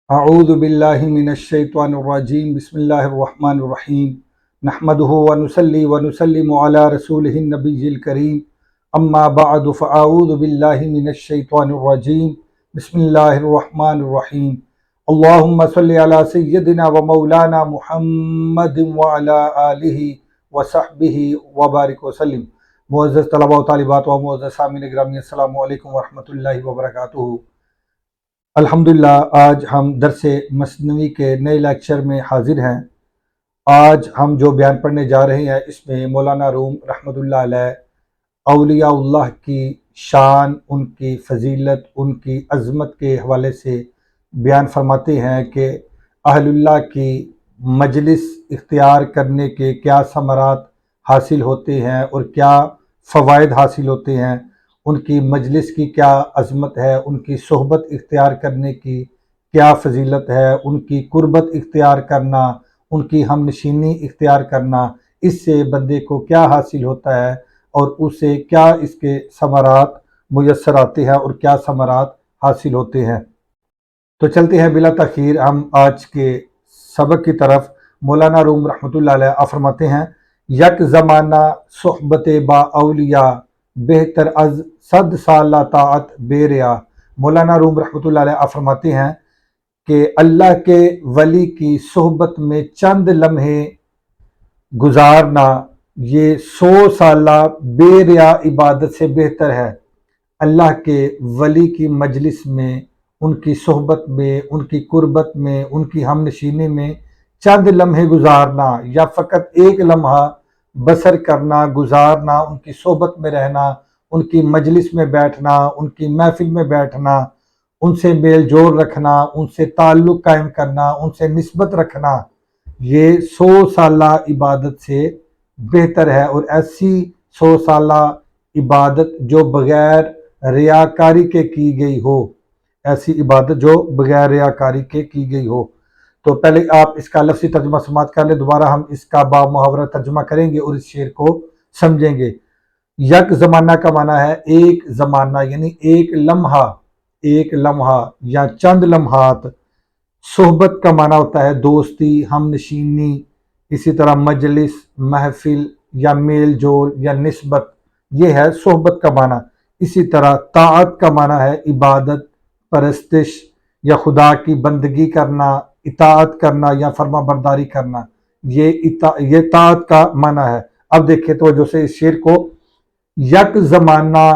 اعوذ باللہ من الشیطان الرجیم بسم اللہ الرحمن الرحیم نحمده ونصلی ونسلم علی رسولہ النبی الکریم اما بعد فاعوذ باللہ من الشیطان الرجیم بسم اللہ الرحمن الرحیم اللہم صلی علی سیدنا و مولانا محمد وعلی آلہ وصحبہ وبارک وسلم۔ معزز طلباء و طالبات و معزز سامعین گرامی، السلام علیکم ورحمۃ اللہ وبرکاتہ۔ الحمدللہ آج ہم درس مثنوی کے نئے لیکچر میں حاضر ہیں۔ آج ہم جو بیان پڑھنے جا رہے ہیں اس میں مولانا روم رحمۃ اللہ علیہ اولیاء اللہ کی شان، ان کی فضیلت، ان کی عظمت کے حوالے سے بیان فرماتے ہیں کہ اہل اللہ کی مجلس اختیار کرنے کے کیا ثمرات حاصل ہوتے ہیں اور کیا فوائد حاصل ہوتے ہیں، ان کی مجلس کی کیا عظمت ہے، ان کی صحبت اختیار کرنے کی کیا فضیلت ہے، ان کی قربت اختیار کرنا، ان کی ہم نشینی اختیار کرنا، اس سے بندے کو کیا حاصل ہوتا ہے اور اسے کیا اس کے ثمرات میسر آتے ہیں اور کیا ثمرات حاصل ہوتے ہیں۔ تو چلتے ہیں بلا تاخیر ہم آج کے سبق کی طرف۔ مولانا روم رحمۃ اللہ علیہ فرماتے ہیں، یک زمانہ صحبت با اولیاء بہتر از 100 سالہ طاعت بے ریا۔ مولانا روم رحمۃ اللہ علیہ فرماتے ہیں کہ اللہ کے ولی کی صحبت میں چند لمحے گزارنا یہ 100 سالہ بے ریا عبادت سے بہتر ہے۔ اللہ کے ولی کی مجلس میں، ان کی صحبت میں، ان کی قربت میں، ان کی ہم نشینی میں چند لمحے گزارنا یا فقط ایک لمحہ بسر کرنا، گزارنا، ان کی صحبت میں رہنا، ان کی مجلس میں بیٹھنا، ان کی محفل میں بیٹھنا، ان سے میل جول رکھنا، ان سے تعلق قائم کرنا، ان سے نسبت رکھنا، یہ 100 سالہ عبادت سے بہتر ہے۔ اور ایسی 100 سالہ عبادت جو بغیر ریاکاری کے کی گئی ہو، ایسی عبادت جو بغیر ریاکاری کے کی گئی ہو۔ تو پہلے آپ اس کا لفظی ترجمہ سماعت کر لیں، دوبارہ ہم اس کا با محاورہ ترجمہ کریں گے اور اس شعر کو سمجھیں گے۔ یک زمانہ کا معنی ہے ایک زمانہ، یعنی ایک لمحہ یا چند لمحات۔ صحبت کا معنی ہوتا ہے دوستی، ہم نشینی، اسی طرح مجلس، محفل یا میل جول یا نسبت، یہ ہے صحبت کا معنی۔ اسی طرح طاعت کا معنی ہے عبادت، پرستش یا خدا کی بندگی کرنا، اطاعت کرنا یا فرما برداری کرنا، یہ طاعت کا معنی ہے۔ اب دیکھیں توجہ سے اس شعر کو، یک زمانہ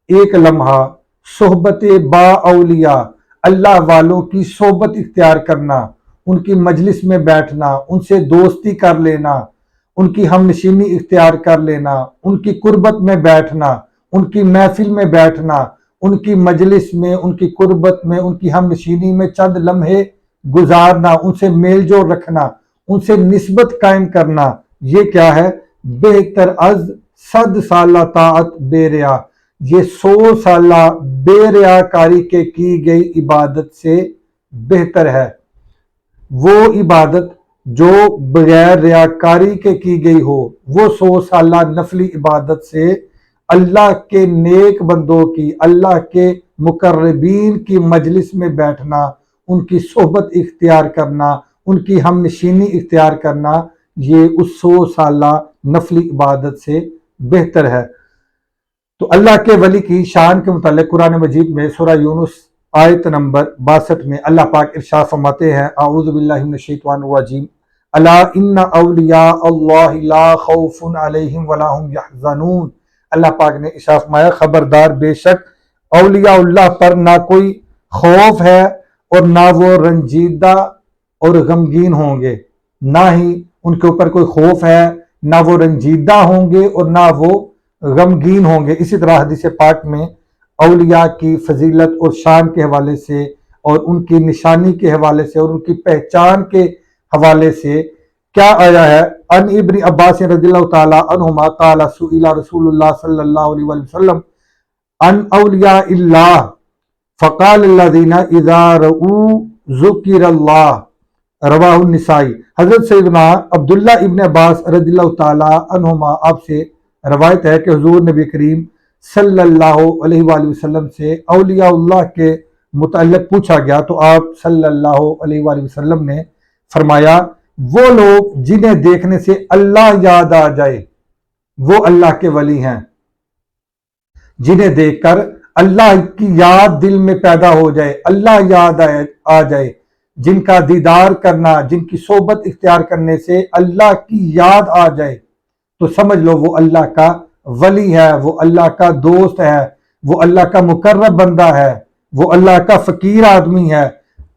ایک لمحہ، صحبت با اولیاء اللہ والوں کی صحبت اختیار کرنا، ان کی مجلس میں بیٹھنا، ان سے دوستی کر لینا، ان کی ہم نشینی اختیار کر لینا، ان کی قربت میں بیٹھنا، ان کی محفل میں بیٹھنا، ان کی مجلس میں، ان کی قربت میں، ان کی ہم نشینی میں چند لمحے گزارنا، ان سے میل جول رکھنا، ان سے نسبت قائم کرنا، یہ کیا ہے؟ بہتر از 100 سالہ طاعت بے ریا، یہ 100 سالہ بے ریا کاری کے کی گئی عبادت سے بہتر ہے۔ وہ عبادت جو بغیر ریاکاری کے کی گئی ہو، وہ 100 سالہ نفلی عبادت سے اللہ کے نیک بندوں کی، اللہ کے مقربین کی مجلس میں بیٹھنا، ان کی صحبت اختیار کرنا، ان کی ہم نشینی اختیار کرنا، یہ اس 100 سالہ نفلی عبادت سے بہتر ہے۔ تو اللہ کے ولی کی شان کے متعلق قرآن مجید میں سورہ یونس آیت نمبر 62 میں اللہ پاک ارشاد فرماتے ہیں، اعوذ باللہ من الشیطان الرجیم، الا ان اولیاء اللہ لا خوف علیہم ولا هم یحزنون۔ اللہ پاک نے ارشاد فرمایا، خبردار، بے شک اولیاء اللہ پر نہ کوئی خوف ہے اور نہ وہ رنجیدہ اور غمگین ہوں گے، نہ ہی ان کے اوپر کوئی خوف ہے، نہ وہ رنجیدہ ہوں گے اور نہ وہ غمگین ہوں گے۔ اسی طرح حدیث پاک میں اولیاء کی فضیلت اور شان کے حوالے سے اور ان کی نشانی کے حوالے سے اور ان کی پہچان کے حوالے سے کیا آیا ہے؟ ان ابن عباس رضی اللہ تعالی عنہما قال سئل رسول اللہ صلی اللہ علیہ وسلم ان اولیاء اللہ فقال الذین اذا رؤوا ذکر اللہ، رواہ النسائی۔ حضرت سیدنا عبداللہ ابن عباس رضی اللہ تعالی عنہما آپ سے روایت ہے کہ حضور نبی کریم صلی اللہ علیہ وآلہ وسلم سے اولیاء اللہ کے متعلق پوچھا گیا تو آپ صلی اللہ علیہ وآلہ وسلم نے فرمایا وہ لوگ جنہیں دیکھنے سے اللہ یاد آ جائے وہ اللہ کے ولی ہیں، جنہیں دیکھ کر اللہ کی یاد دل میں پیدا ہو جائے، اللہ یاد آ جائے، جن کا دیدار کرنا، جن کی صحبت اختیار کرنے سے اللہ کی یاد آ جائے تو سمجھ لو وہ اللہ کا ولی ہے، وہ اللہ کا دوست ہے، وہ اللہ کا مقرب بندہ ہے، وہ اللہ کا فقیر آدمی ہے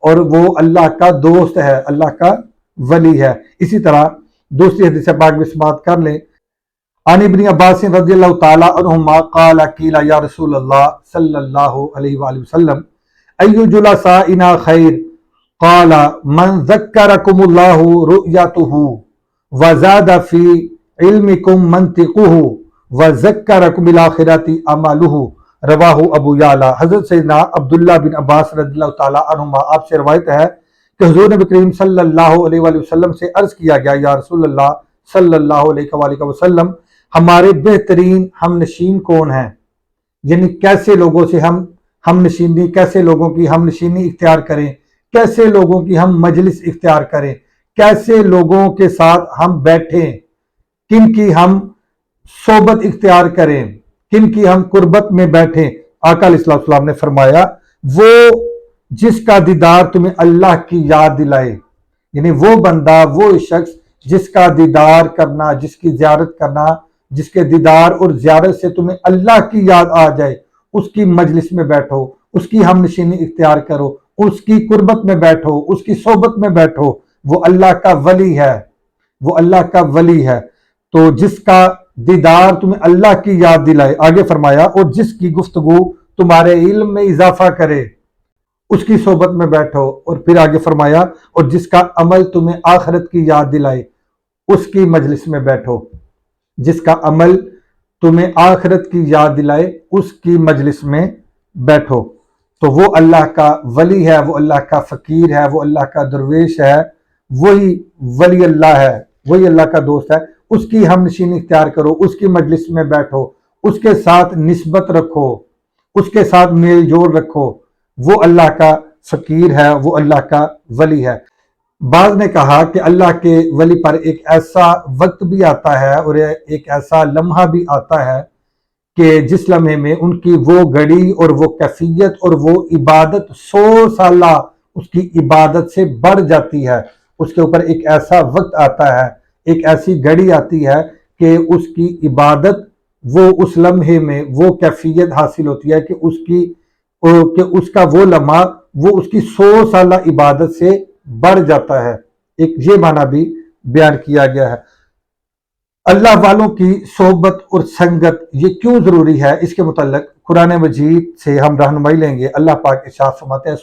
اور وہ اللہ کا دوست ہے، اللہ کا ولی ہے۔ اسی طرح دوسری حدیث پاک میں سماعت کر لیں، عن ابن عباس رضی اللہ تعالی عنہما قال قیل یا رسول اللہ صلی اللہ علیہ وآلہ وسلم ای جلسائنا خیر قال من ذکرکم اللہ رؤیتہ وزاد فی علمکم منطقہ وذکرکم بالآخرۃ عملہ، رواہ ابو یعلا۔ حضرت سیدنا عبداللہ بن عباس رضی اللہ تعالی عنہما آپ سے روایت ہے کہ حضور نبی کریم صلی اللہ علیہ وآلہ وسلم سے عرض کیا گیا یا رسول اللہ صلی اللہ علیہ وآلہ وسلم ہمارے بہترین ہم نشین کون ہیں؟ یعنی کیسے لوگوں سے ہم نشینی، کیسے لوگوں کی ہم نشینی اختیار کریں، کیسے لوگوں کی ہم مجلس اختیار کریں، کیسے لوگوں کے ساتھ ہم بیٹھیں، کن کی ہم صحبت اختیار کریں، کن کی ہم قربت میں بیٹھیں۔ آقا علیہ السلام نے فرمایا وہ جس کا دیدار تمہیں اللہ کی یاد دلائے، یعنی وہ بندہ، وہ شخص جس کا دیدار کرنا، جس کی زیارت کرنا، جس کے دیدار اور زیارت سے تمہیں اللہ کی یاد آ جائے، اس کی مجلس میں بیٹھو، اس کی ہم نشینی اختیار کرو، اس کی قربت میں بیٹھو، اس کی صحبت میں بیٹھو، وہ اللہ کا ولی ہے، وہ اللہ کا ولی ہے۔ تو جس کا دیدار تمہیں اللہ کی یاد دلائے، آگے فرمایا اور جس کی گفتگو تمہارے علم میں اضافہ کرے اس کی صحبت میں بیٹھو، اور پھر آگے فرمایا اور جس کا عمل تمہیں آخرت کی یاد دلائے اس کی مجلس میں بیٹھو، جس کا عمل تمہیں آخرت کی یاد دلائے اس کی مجلس میں بیٹھو۔ تو وہ اللہ کا ولی ہے، وہ اللہ کا فقیر ہے، وہ اللہ کا درویش ہے، وہی ولی اللہ ہے، وہی اللہ کا دوست ہے۔ اس کی ہم نشینی اختیار کرو، اس کی مجلس میں بیٹھو، اس کے ساتھ نسبت رکھو، اس کے ساتھ میل جول رکھو، وہ اللہ کا فقیر ہے، وہ اللہ کا ولی ہے۔ بعض نے کہا کہ اللہ کے ولی پر ایک ایسا وقت بھی آتا ہے اور ایک ایسا لمحہ بھی آتا ہے کہ جس لمحے میں ان کی وہ گھڑی اور وہ کیفیت اور وہ عبادت 100 سالہ اس کی عبادت سے بڑھ جاتی ہے۔ اس کے اوپر ایک ایسا وقت آتا ہے، ایک ایسی گھڑی آتی ہے کہ اس کی عبادت وہ اس لمحے میں وہ کیفیت حاصل ہوتی ہے کہ اس کا وہ لمحہ وہ اس کی 100 سالہ عبادت سے بڑھ جاتا ہے۔ ایک یہ معنی بھی بیان کیا گیا ہے۔ اللہ والوں کی صحبت اور سنگت یہ کیوں ضروری ہے، اس کے متعلق قرآن مجید سے ہم رہنمائی لیں گے۔ اللہ پاک ارشاد فرماتے ہیں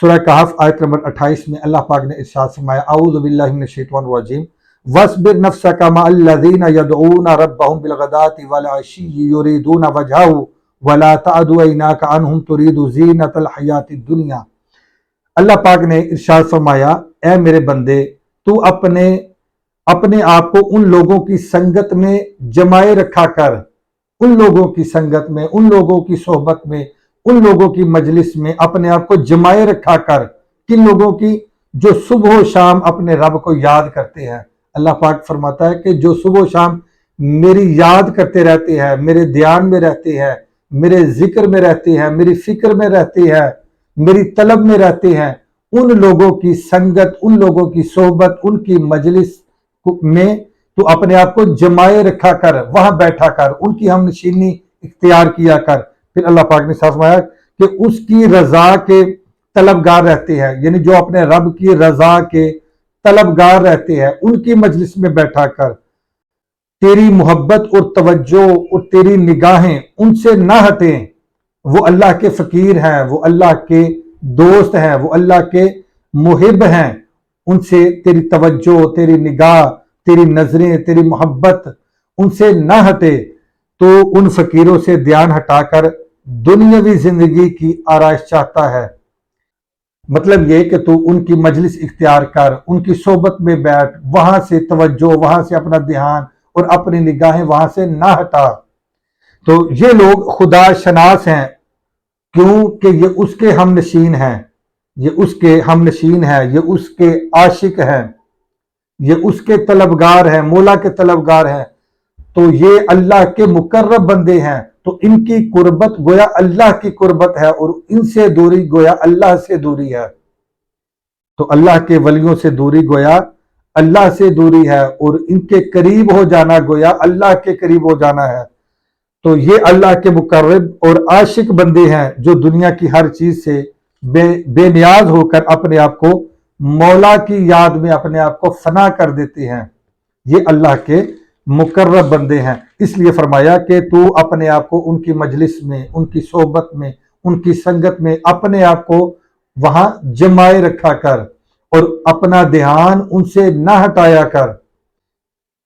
سورہ کہف آیت نمبر 28 میں اللہ پاک نے ارشاد فرمایا اعوذ باللہ من الشیطان الرجیم وَاصْبِرْ نَفْسَكَ مَعَ الَّذِينَ يَدْعُونَ رَبَّهُمْ بِالْغَدَاةِ وَالْعَشِيِّ يُرِيدُونَ وَجْهَهُ وَلَا تَعْدُ عَيْنَاكَ عَنْهُمْ تُرِيدُ زِينَةَ الْحَيَاةِ الدُّنْيَا۔ اللہ پاک نے ارشاد فرمایا اے میرے بندے تو اپنے آپ کو ان لوگوں کی سنگت میں جمائے رکھا کر، ان لوگوں کی سنگت میں، ان لوگوں کی صحبت میں، ان لوگوں کی مجلس میں اپنے آپ کو جمائے رکھا کر۔ کن لوگوں کی؟ جو صبح و شام اپنے رب کو یاد کرتے ہیں۔ اللہ پاک فرماتا ہے کہ جو صبح و شام میری یاد کرتے رہتے ہیں، میرے دھیان میں رہتے ہیں، میرے ذکر میں رہتے ہیں، میری فکر میں رہتے ہیں، میری طلب میں رہتے ہیں، ان لوگوں کی سنگت، ان لوگوں کی صحبت، ان کی مجلس میں تو اپنے آپ کو جمائے رکھا کر، وہاں بیٹھا کر، ان کی ہم نشینی اختیار کیا کر۔ پھر اللہ پاک نے فرمایا کہ اس کی رضا کے طلبگار رہتے ہیں، یعنی جو اپنے رب کی رضا کے طلبگار رہتے ہیں ان کی مجلس میں بیٹھا کر، تیری محبت اور توجہ اور تیری نگاہیں ان سے نہ ہٹیں۔ وہ اللہ کے فقیر ہیں، وہ اللہ کے دوست ہیں، وہ اللہ کے محب ہیں، ان سے تیری توجہ، تیری نگاہ، تیری نظریں، تیری محبت ان سے نہ ہٹے تو ان فقیروں سے دھیان ہٹا کر دنیاوی زندگی کی آرائش چاہتا ہے۔ مطلب یہ کہ تو ان کی مجلس اختیار کر، ان کی صحبت میں بیٹھ، وہاں سے توجہ، وہاں سے اپنا دھیان اور اپنی نگاہیں وہاں سے نہ ہٹا۔ تو یہ لوگ خدا شناس ہیں، کیوں کہ یہ اس کے ہم نشین ہیں، یہ اس کے ہم نشین ہیں، یہ اس کے عاشق ہیں، یہ اس کے طلبگار ہیں، مولا کے طلبگار ہیں، تو یہ اللہ کے مقرب بندے ہیں، تو ان کی قربت گویا اللہ کی قربت ہے، اور ان سے دوری گویا اللہ سے دوری ہے۔ تو اللہ کے ولیوں سے دوری گویا اللہ سے دوری ہے، اور ان کے قریب ہو جانا گویا اللہ کے قریب ہو جانا ہے۔ تو یہ اللہ کے مقرب اور عاشق بندے ہیں جو دنیا کی ہر چیز سے بے نیاز ہو کر اپنے آپ کو مولا کی یاد میں اپنے آپ کو فنا کر دیتے ہیں۔ یہ اللہ کے مقرب بندے ہیں، اس لیے فرمایا کہ تو اپنے آپ کو ان کی مجلس میں، ان کی صحبت میں، ان کی سنگت میں اپنے آپ کو وہاں جمائے رکھا کر، اور اپنا دھیان ان سے نہ ہٹایا کر۔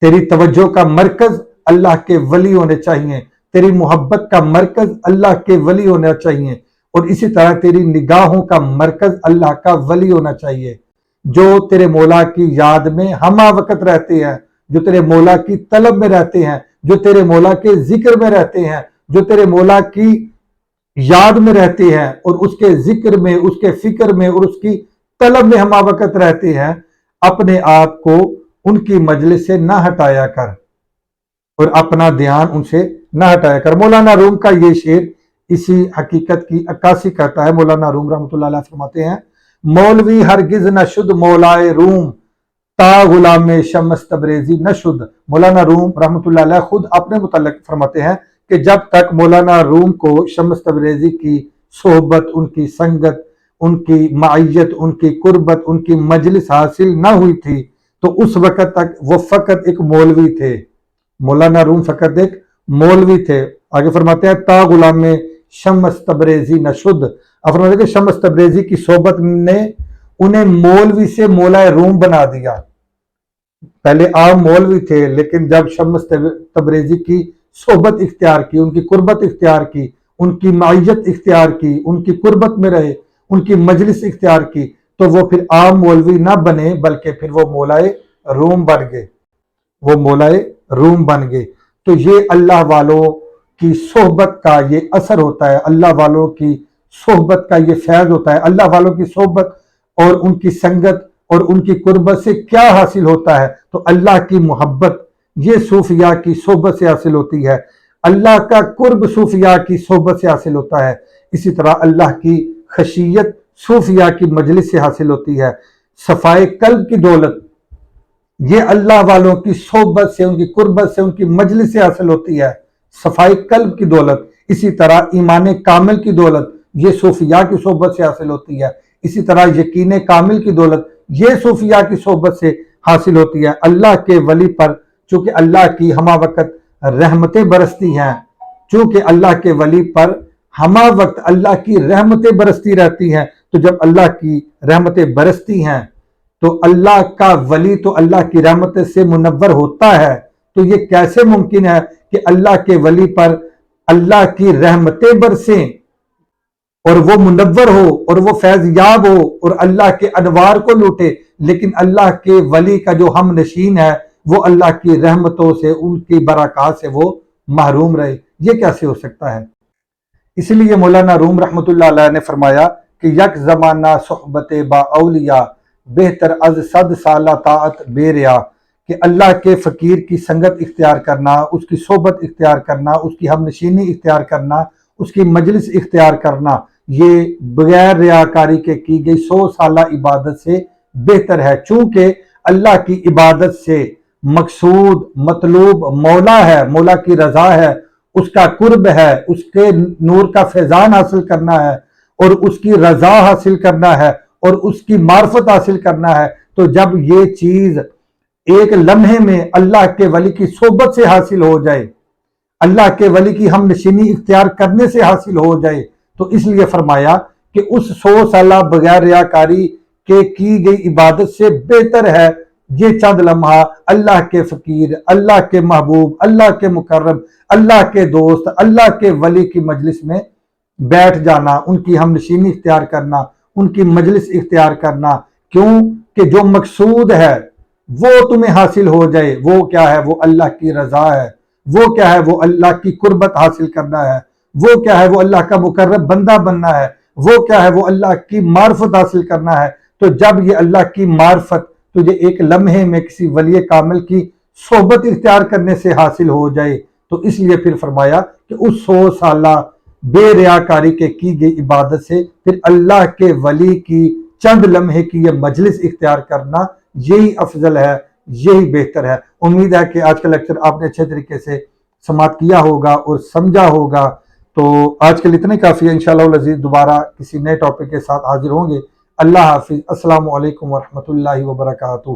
تیری توجہ کا مرکز اللہ کے ولی ہونے چاہیے، تیری محبت کا مرکز اللہ کے ولی ہونا چاہیے، اور اسی طرح تیری نگاہوں کا مرکز اللہ کا ولی ہونا چاہیے، جو تیرے مولا کی یاد میں ہمہ وقت رہتے ہیں، جو تیرے مولا کی طلب میں رہتے ہیں، جو تیرے مولا کے ذکر میں رہتے ہیں، جو تیرے مولا کی یاد میں رہتے ہیں، اور اس کے ذکر میں، اس کے فکر میں، اور اس کی طلب میں ہمہ وقت رہتے ہیں۔ اپنے آپ کو ان کی مجلس سے نہ ہٹایا کر، اور اپنا دھیان ان سے نہ ہٹایا کر۔ مولانا روم کا یہ شعر اسی حقیقت کی عکاسی کرتا ہے۔ مولانا روم رحمۃ اللہ علیہ فرماتے ہیں، مولوی ہرگز نہ شد مولائے روم، تا غلام شمس تبریزی نہ شد۔ مولانا روم رحمۃ اللہ علیہ خود اپنے متعلق فرماتے ہیں کہ جب تک مولانا روم کو شمس تبریزی کی صحبت، ان کی سنگت، ان کی معیت، ان کی قربت، ان کی مجلس حاصل نہ ہوئی تھی، تو اس وقت تک وہ فقط ایک مولوی تھے۔ مولانا روم فقط ایک مولوی تھے۔ آگے فرماتے ہیں، تا غلام شمس تبریزی نہ شد۔ اب فرماتے ہیں کہ شمس تبریزی کی صحبت نے انہیں مولوی سے مولا روم بنا دیا۔ پہلے عام مولوی تھے، لیکن جب شمس تبریزی کی صحبت اختیار کی، ان کی قربت اختیار کی، ان کی معیت اختیار کی، ان کی قربت میں رہے، ان کی مجلس اختیار کی، تو وہ پھر عام مولوی نہ بنے، بلکہ پھر وہ مولائے روم بن گئے، وہ مولائے روم بن گئے۔ تو یہ اللہ والوں کی صحبت کا یہ اثر ہوتا ہے، اللہ والوں کی صحبت کا یہ فیض ہوتا ہے۔ اللہ والوں کی صحبت اور ان کی سنگت اور ان کی قربت سے کیا حاصل ہوتا ہے؟ تو اللہ کی محبت یہ صوفیاء کی صحبت سے حاصل ہوتی ہے، اللہ کا قرب صوفیاء کی صحبت سے حاصل ہوتا ہے، اسی طرح اللہ کی خشیت صوفیاء کی مجلس سے حاصل ہوتی ہے۔ صفائے قلب کی دولت یہ اللہ والوں کی صحبت سے، ان کی قربت سے، ان کی مجلس سے حاصل ہوتی ہے، صفائی قلب کی دولت۔ اسی طرح ایمان کامل کی دولت یہ صوفیاء کی صحبت سے حاصل ہوتی ہے، اسی طرح یقین کامل کی دولت یہ صوفیاء کی صحبت سے حاصل ہوتی ہے۔ اللہ کے ولی پر چونکہ اللہ کی ہمہ وقت رحمتیں برستی ہیں، چونکہ اللہ کے ولی پر ہمہ وقت اللہ کی رحمتیں برستی رہتی ہیں، تو جب اللہ کی رحمتیں برستی ہیں تو اللہ کا ولی تو اللہ کی رحمت سے منور ہوتا ہے۔ تو یہ کیسے ممکن ہے کہ اللہ کے ولی پر اللہ کی رحمتیں برسیں اور وہ منور ہو اور وہ فیض یاب ہو اور اللہ کے انوار کو لوٹے، لیکن اللہ کے ولی کا جو ہم نشین ہے وہ اللہ کی رحمتوں سے، ان کی برکات سے وہ محروم رہے؟ یہ کیسے ہو سکتا ہے؟ اس لیے مولانا روم رحمۃ اللہ علیہ نے فرمایا کہ یک زمانہ صحبت با اولیاء بہتر از 100 سالہ طاعت بے ریا، کہ اللہ کے فقیر کی سنگت اختیار کرنا، اس کی صحبت اختیار کرنا، اس کی ہم نشینی اختیار کرنا، اس کی مجلس اختیار کرنا، یہ بغیر ریاکاری کے کی گئی 100 سالہ عبادت سے بہتر ہے، چونکہ اللہ کی عبادت سے مقصود مطلوب مولا ہے، مولا کی رضا ہے، اس کا قرب ہے، اس کے نور کا فیضان حاصل کرنا ہے، اور اس کی رضا حاصل کرنا ہے، اور اس کی معرفت حاصل کرنا ہے۔ تو جب یہ چیز ایک لمحے میں اللہ کے ولی کی صحبت سے حاصل ہو جائے، اللہ کے ولی کی ہم نشینی اختیار کرنے سے حاصل ہو جائے، تو اس لیے فرمایا کہ اس 100 سالہ بغیر ریاکاری کے کی گئی عبادت سے بہتر ہے یہ چند لمحہ اللہ کے فقیر، اللہ کے محبوب، اللہ کے مقرب، اللہ کے دوست، اللہ کے ولی کی مجلس میں بیٹھ جانا، ان کی ہم نشینی اختیار کرنا، ان کی مجلس اختیار کرنا۔ کیوں کہ جو مقصود ہے وہ تمہیں حاصل ہو جائے، وہ کیا ہے؟ وہ اللہ کی رضا ہے، وہ کیا ہے؟ وہ اللہ کی قربت حاصل کرنا ہے، وہ کیا ہے وہ اللہ کا مقرب بندہ بننا ہے، وہ کیا ہے وہ اللہ کی معرفت حاصل کرنا ہے۔ تو جب یہ اللہ کی معرفت تجھے ایک لمحے میں کسی ولی کامل کی صحبت اختیار کرنے سے حاصل ہو جائے، تو اس لیے پھر فرمایا کہ اس 100 سالہ بے ریاکاری کے کی گئی عبادت سے پھر اللہ کے ولی کی چند لمحے کی یہ مجلس اختیار کرنا یہی افضل ہے، یہی بہتر ہے۔ امید ہے کہ آج کا لیکچر آپ نے اچھے طریقے سے سماعت کیا ہوگا اور سمجھا ہوگا۔ تو آج کے لیے اتنے کافی ہے، انشاءاللہ العزیز دوبارہ کسی نئے ٹاپک کے ساتھ حاضر ہوں گے۔ اللہ حافظ، السلام علیکم ورحمۃ اللہ وبرکاتہ۔